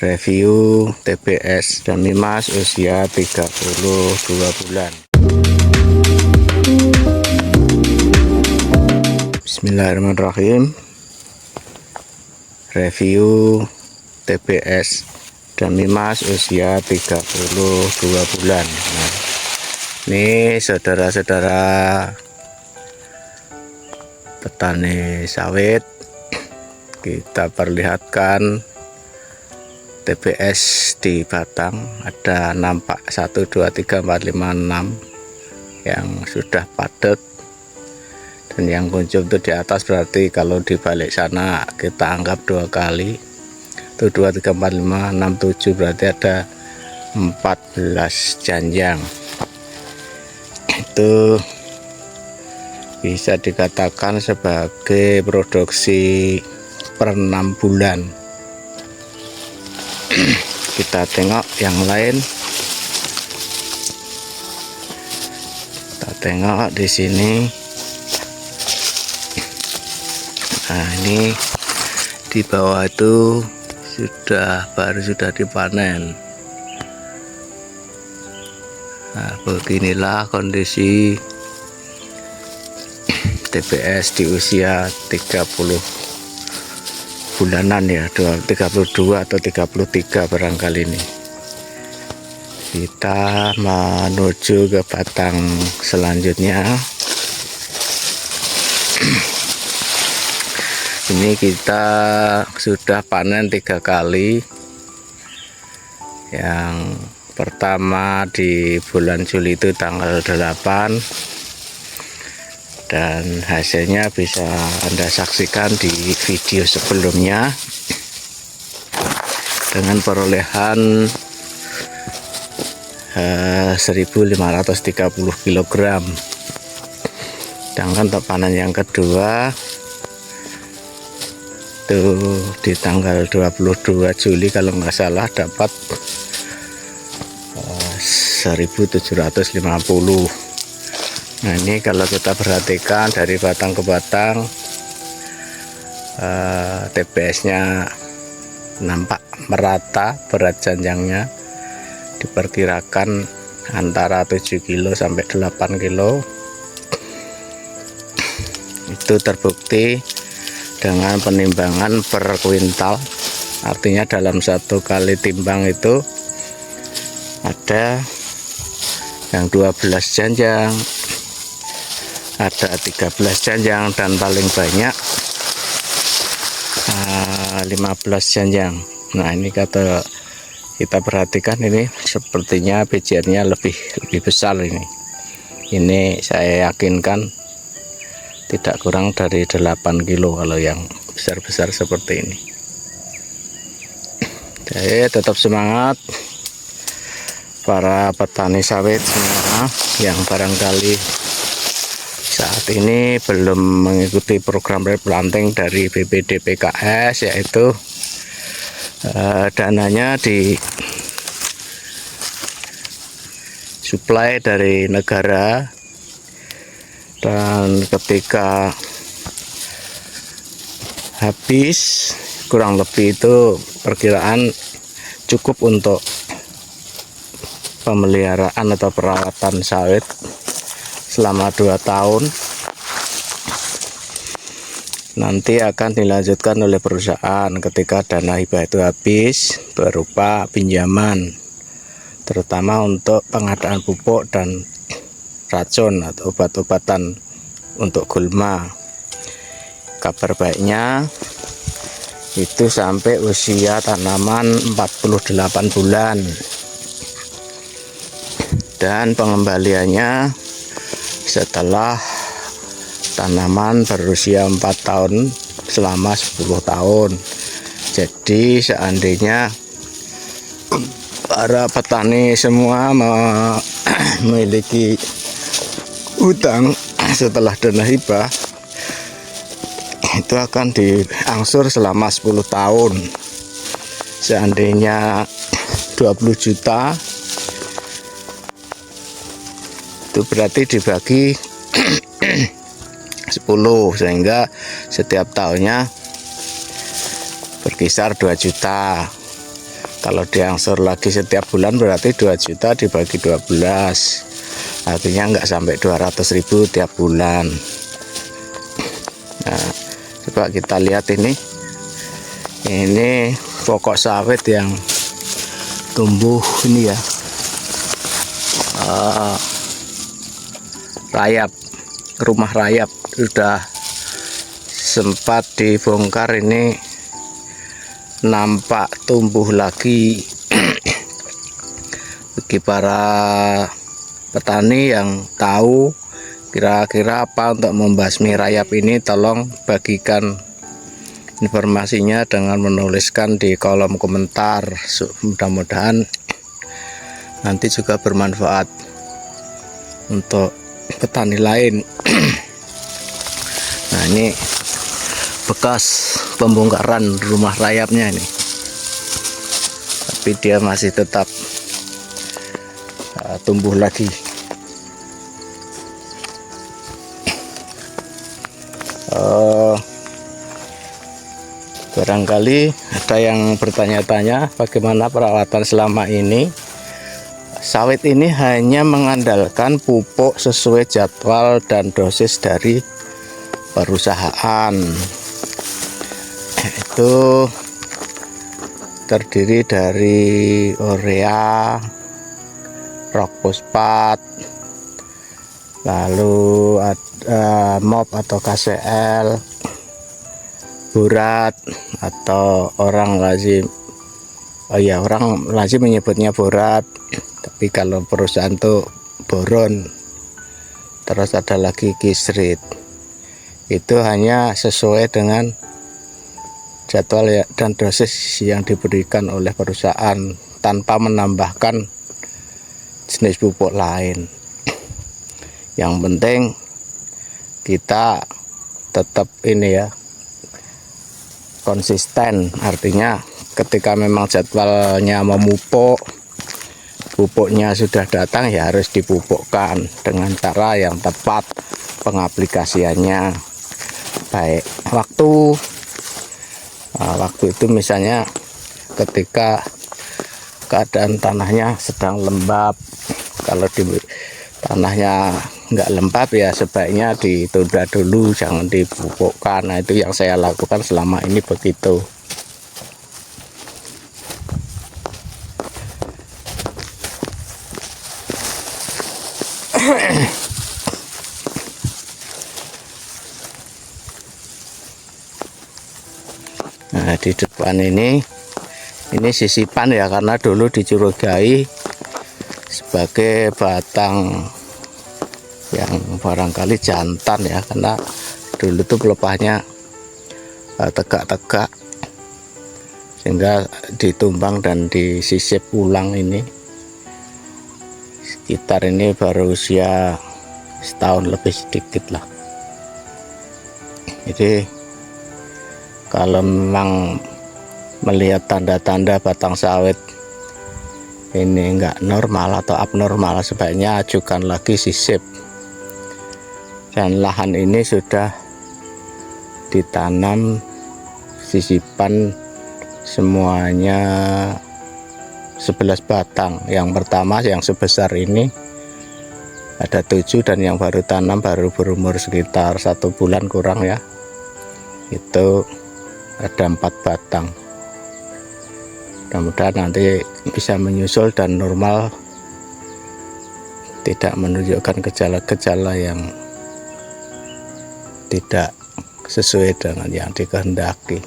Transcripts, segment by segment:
Review TBS Danimas usia 32 bulan. Bismillahirrahmanirrahim. Review TBS Danimas usia 32 bulan. Nah, ini saudara-saudara petani sawit, kita perlihatkan TBS di batang. Ada nampak 1, 2, 3, 4, 5, 6 yang sudah padat, dan yang kuncup itu di atas, berarti kalau dibalik sana kita anggap 2 kali. Itu 2, 3, 4, 5, 6, 7, berarti ada 14 janjang. Itu bisa dikatakan sebagai produksi per 6 bulan. Kita tengok yang lain. Kita tengok di sini. Nah, ini di bawah itu baru sudah dipanen. Nah, beginilah kondisi TBS di usia 30 bulanan ya, 32 atau 33 barangkali ini. Kita menuju ke batang selanjutnya. Ini kita sudah panen 3 kali. Yang pertama di bulan Juli itu tanggal 8, dan hasilnya bisa Anda saksikan di video sebelumnya dengan perolehan 1530 kg. Sedangkan untuk panen yang kedua itu di tanggal 22 Juli kalau nggak salah dapat 1750. Nah, ini kalau kita perhatikan dari batang ke batang, TBS-nya nampak merata, berat janjangnya diperkirakan antara 7 kilo sampai 8 kilo. Itu terbukti dengan penimbangan per kuintal. Artinya dalam 1 kali timbang itu ada yang 12 janjang, ada 13 janjang, dan paling banyak 15 janjang. Nah, ini kata kita perhatikan, ini sepertinya bijiannya lebih besar ini. Ini saya yakinkan tidak kurang dari 8 kilo kalau yang besar-besar seperti ini. Jadi tetap semangat para petani sawit semua yang barangkali saat ini belum mengikuti program replanting dari BPD PKS, yaitu dananya di suplai dari negara, dan ketika habis kurang lebih itu perkiraan cukup untuk pemeliharaan atau perawatan sawit selama 2 tahun. Nanti akan dilanjutkan oleh perusahaan ketika dana hibah itu habis berupa pinjaman, terutama untuk pengadaan pupuk dan racun atau obat-obatan untuk gulma. Kabar baiknya itu sampai usia tanaman 48 bulan, dan pengembaliannya setelah tanaman berusia 4 tahun selama 10 tahun. Jadi seandainya para petani semua memiliki hutang setelah dana hibah, itu akan diangsur selama 10 tahun. Seandainya 20 juta, itu berarti dibagi 10, sehingga setiap tahunnya berkisar 2 juta. Kalau diangsur lagi setiap bulan berarti 2 juta dibagi 12, artinya nggak sampai 200.000 tiap bulan. Nah, coba kita lihat ini pokok sawit yang tumbuh ini ya, rayap, rumah rayap sudah sempat dibongkar, ini nampak tumbuh lagi. Bagi para petani yang tahu kira-kira apa untuk membasmi rayap ini, tolong bagikan informasinya dengan menuliskan di kolom komentar. Mudah-mudahan nanti juga bermanfaat untuk petani lain. Nah, ini bekas pembongkaran rumah rayapnya ini, tapi dia masih tetap tumbuh lagi. Barangkali ada yang bertanya-tanya bagaimana perawatan selama ini. Sawit ini hanya mengandalkan pupuk sesuai jadwal dan dosis dari perusahaan. Itu terdiri dari urea, rock fosfat, lalu ada MOP atau KCL, borat atau orang lazim menyebutnya borat, tapi kalau perusahaan tuh boron. Terus ada lagi kisrit. Itu hanya sesuai dengan jadwal dan dosis yang diberikan oleh perusahaan tanpa menambahkan jenis pupuk lain. Yang penting kita tetap ini ya, konsisten, artinya ketika memang jadwalnya memupuk, pupuknya sudah datang ya harus dipupukkan dengan cara yang tepat pengaplikasiannya. Baik waktu itu misalnya ketika keadaan tanahnya sedang lembab, kalau di tanahnya nggak lembab ya sebaiknya ditunda dulu, jangan dipupukkan. Nah, itu yang saya lakukan selama ini begitu. Nah, di depan ini sisipan ya, karena dulu dicurigai sebagai batang yang barangkali jantan ya, karena dulu tuh pelepahnya tegak-tegak sehingga ditumbang dan disisip ulang. Ini sekitar ini baru usia setahun lebih sedikit lah. Jadi kalau memang melihat tanda-tanda batang sawit ini enggak normal atau abnormal, sebaiknya ajukan lagi sisip. Dan lahan ini sudah ditanam sisipan semuanya 11 batang. Yang pertama yang sebesar ini ada 7, dan yang baru tanam baru berumur sekitar 1 bulan kurang ya, itu ada 4 batang. Mudah-mudahan nanti bisa menyusul dan normal, tidak menunjukkan gejala-gejala yang tidak sesuai dengan yang dikehendaki.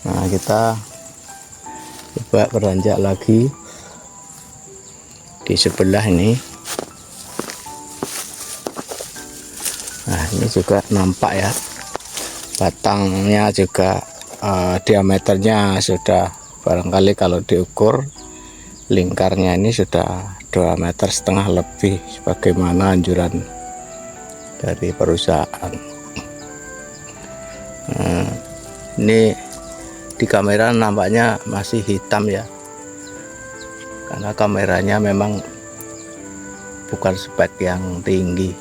Nah, kita coba beranjak lagi di sebelah ini. Nah, ini juga nampak ya, batangnya juga diameternya sudah barangkali kalau diukur lingkarnya ini sudah 2,5 meter lebih sebagaimana anjuran dari perusahaan. Nah, ini di kamera nampaknya masih hitam ya, karena kameranya memang bukan spek yang tinggi.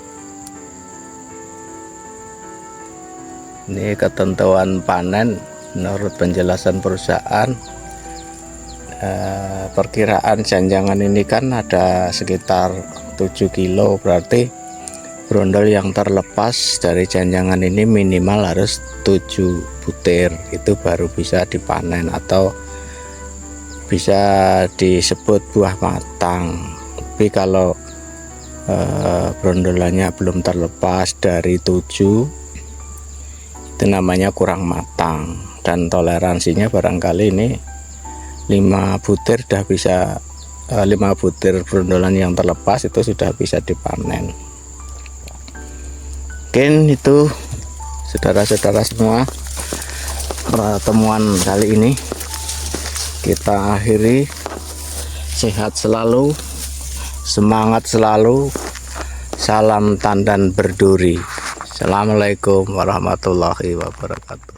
Ini ketentuan panen menurut penjelasan perusahaan, perkiraan janjangan ini kan ada sekitar 7 kilo, berarti brondol yang terlepas dari janjangan ini minimal harus 7 butir, itu baru bisa dipanen atau bisa disebut buah matang. Tapi kalau brondolannya belum terlepas dari 7, itu namanya kurang matang, dan toleransinya barangkali ini 5 butir sudah bisa, 5 butir brondolan yang terlepas itu sudah bisa dipanen. Mungkin itu saudara-saudara semua, pertemuan kali ini kita akhiri. Sehat selalu, semangat selalu, salam tandan berduri. Assalamualaikum warahmatullahi wabarakatuh.